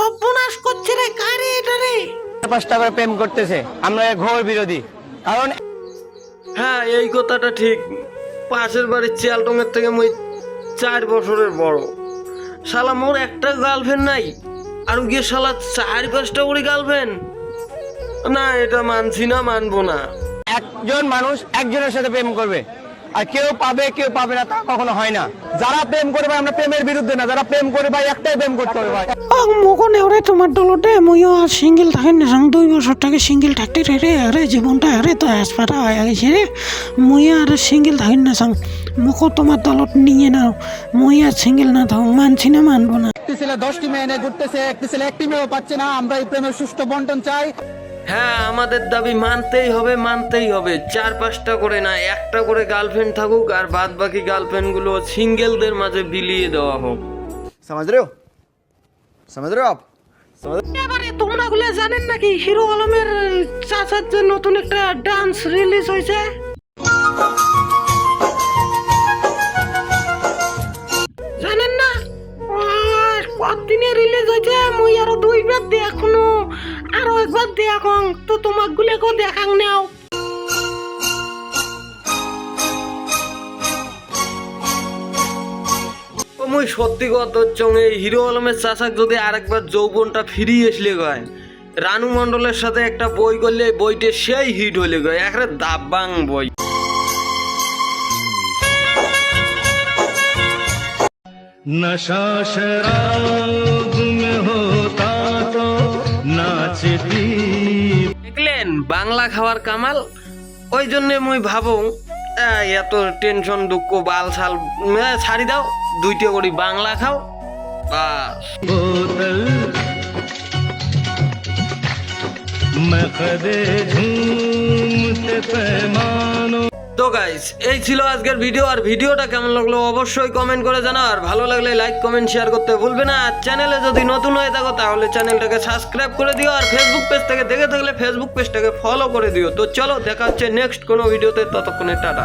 সর্বনাশ করছে রে, কারে এটা রে? 5টা করে প্রেম করতেছে, আমরা ঘোর বিরোধী। কারণ হ্যাঁ, এই কথাটা ঠিক। পাশের বাড়ির চিয়ালটঙের থেকে মই 4 বছরের বড়। শালা মোর একটা গার্লফ্রেন্ড নাই, আর গিয়ে শালা 4-5টা করে গার্লফ্রেন্ড। না, এটা মানছি না, মানবো না। একজন মানুষ একজনের সাথে প্রেম করবে, আর কেউ পাবে কেউ পাবে না, তা কখনো হয় না। যারা প্রেম করে ভাই, আমরা প্রেমের বিরুদ্ধে না, যারা প্রেম করে ভাই একটাই প্রেম করতে হবে ভাই। মকন এওরে তোমার দলতে মইও আর সিঙ্গেল থাকেন না, 2 বছর থেকে সিঙ্গেল থাকতে রে আরে জীবনটা আরে তো হাসপাতা হয়ে গেছে রে। মই আর সিঙ্গেল থাকেন না সাং, মুখ তোমার দলত নিয়ে নাও। মই আর সিঙ্গেল না থাক, মানছি না, মানবো না। একটি ছেলে 10টি মেয়ে নিয়ে ঘুরতেছে, একটি ছেলে একটি মেয়েও পাচ্ছে না। আমরা এই প্রেমের সুষ্ঠু বন্টন চাই। হ্যাঁ, আমাদের দাবি মানতেই হবে, মানতেই হবে। 4-5টা করে না, একটা করে গার্লফ্রেন্ড থাকুক, আর বাদ বাকি গার্লফ্রেন্ড গুলো সিঙ্গেলদের মাঝে বিলিয়ে দেওয়া হোক। समझ रहे हो? समझ रहे हो आप? এবারে তোমরা গুলো জানেন নাকি হিরো আলমের চাচার যে নতুন একটা ডান্স রিলিজ হয়েছে? জানেন না? কতদিনে রিলিজ হয়েছে? মুই আরো 2বার দেখনো, আরো একবার দেখং তো তোমাক গুলেকেও দেখাং নাও। মুই সত্যি কথা চঙে হিরো আলমের চাচাক যদি আরেকবার যৌবনটা ফিরিয়ে আসলে গয়, রানু মণ্ডলের সাথে একটা বই করলে বইটা সেই হিট হলে গয়, একটা দাবাং বই। नशा शराब में होता तो नाचती। দেখলেন বাংলা খাওয়ার কামাল। ওই জন্যে মুই ভাবো এত টেনশন দুঃখ বাল ছাল ছাড়ি দাও, 2টা করে বাংলা খাও বাস। बोतल मैं कदे झूमते पैमानों। তো গাইস, এই ছিল আজকের ভিডিও। আর ভিডিওটা কেমন লাগলো অবশ্যই কমেন্ট করে জানাও, আর ভালো লাগলে লাইক কমেন্ট শেয়ার করতে ভুলবে না। আর চ্যানেলে যদি নতুন হয়ে থাকো তাহলে চ্যানেলটাকে সাবস্ক্রাইব করে দিও, আর ফেসবুক পেজ থেকে দেখে থাকলে ফেসবুক পেজটাকে ফলো করে দিও। তো চলো, দেখা হচ্ছে নেক্সট কোনো ভিডিওতে, ততক্ষণে টাটা।